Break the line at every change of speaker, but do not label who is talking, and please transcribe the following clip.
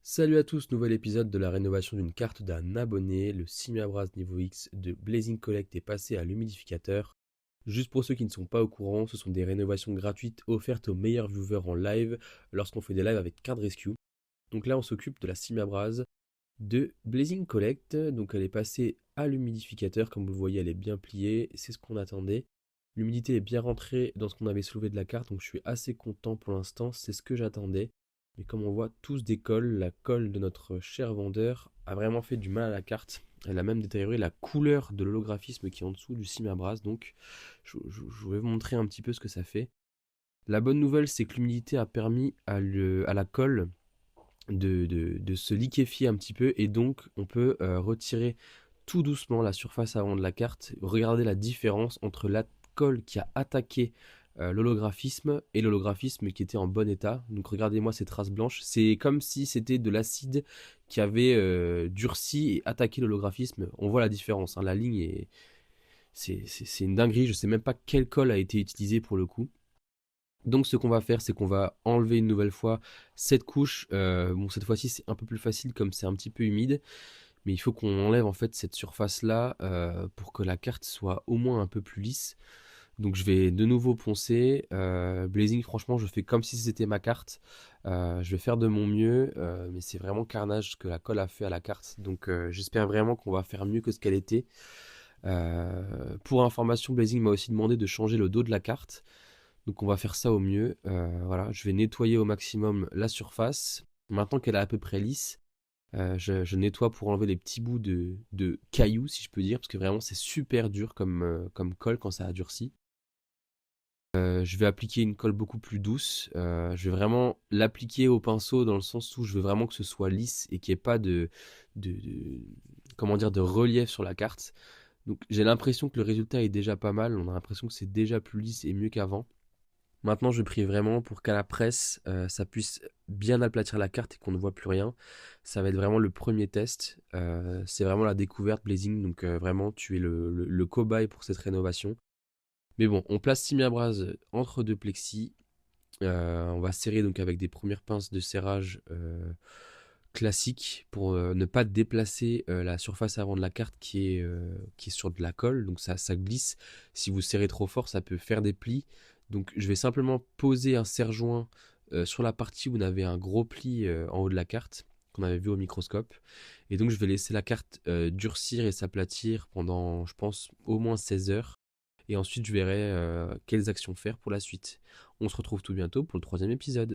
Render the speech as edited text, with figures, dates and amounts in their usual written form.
Salut à tous, nouvel épisode de la rénovation d'une carte d'un abonné. Le Simabras niveau X de Blazing Collect est passé à l'humidificateur. Juste pour ceux qui ne sont pas au courant, ce sont des rénovations gratuites offertes aux meilleurs viewers en live lorsqu'on fait des lives avec Card Rescue. Donc là, on s'occupe de la Simabras de Blazing Collect. Donc elle est passée à l'humidificateur, comme vous le voyez, elle est bien pliée, c'est ce qu'on attendait. L'humidité est bien rentrée dans ce qu'on avait soulevé de la carte, donc je suis assez content pour l'instant, c'est ce que j'attendais. Mais comme on voit, tout se décolle. La colle de notre cher vendeur a vraiment fait du mal à la carte. Elle a même détérioré la couleur de l'holographisme qui est en dessous du Simabras. Donc, je vais vous montrer un petit peu ce que ça fait. La bonne nouvelle, c'est que l'humidité a permis à la colle de se liquéfier un petit peu. Et donc, on peut retirer tout doucement la surface avant de la carte. Regardez la différence entre la colle qui a attaqué l'holographisme et l'holographisme qui était en bon état. Donc regardez-moi ces traces blanches. C'est comme si c'était de l'acide qui avait durci et attaqué l'holographisme. On voit la différence, hein. La ligne est... C'est une dinguerie. Je sais même pas quelle colle a été utilisée pour le coup. Donc ce qu'on va faire, c'est qu'on va enlever une nouvelle fois cette couche. Bon, cette fois-ci, c'est un peu plus facile comme c'est un petit peu humide. Mais il faut qu'on enlève en fait cette surface-là pour que la carte soit au moins un peu plus lisse. Donc je vais de nouveau poncer. Blazing, franchement, je fais comme si c'était ma carte. Je vais faire de mon mieux, mais c'est vraiment carnage ce que la colle a fait à la carte. Donc j'espère vraiment qu'on va faire mieux que ce qu'elle était. Pour information, Blazing m'a aussi demandé de changer le dos de la carte. Donc on va faire ça au mieux. Voilà, je vais nettoyer au maximum la surface. Maintenant qu'elle est à peu près lisse, je nettoie pour enlever les petits bouts de cailloux, si je peux dire, parce que vraiment c'est super dur comme colle quand ça a durci. Je vais appliquer une colle beaucoup plus douce. Je vais vraiment l'appliquer au pinceau dans le sens où je veux vraiment que ce soit lisse et qu'il n'y ait pas comment dire, de relief sur la carte. Donc j'ai l'impression que le résultat est déjà pas mal. On a l'impression que c'est déjà plus lisse et mieux qu'avant. Maintenant, je prie vraiment pour qu'à la presse, ça puisse bien aplatir la carte et qu'on ne voit plus rien. Ça va être vraiment le premier test. C'est vraiment la découverte Blazing, donc vraiment tu es le cobaye pour cette rénovation. Mais bon, on place Simiabras entre deux plexis. On va serrer donc avec des premières pinces de serrage classiques pour ne pas déplacer la surface avant de la carte qui est sur de la colle. Donc ça glisse. Si vous serrez trop fort, ça peut faire des plis. Donc je vais simplement poser un serre-joint sur la partie où on avait un gros pli en haut de la carte qu'on avait vu au microscope. Et donc je vais laisser la carte durcir et s'aplatir pendant, je pense, au moins 16 heures. Et ensuite je verrai quelles actions faire pour la suite. On se retrouve tout bientôt pour le troisième épisode.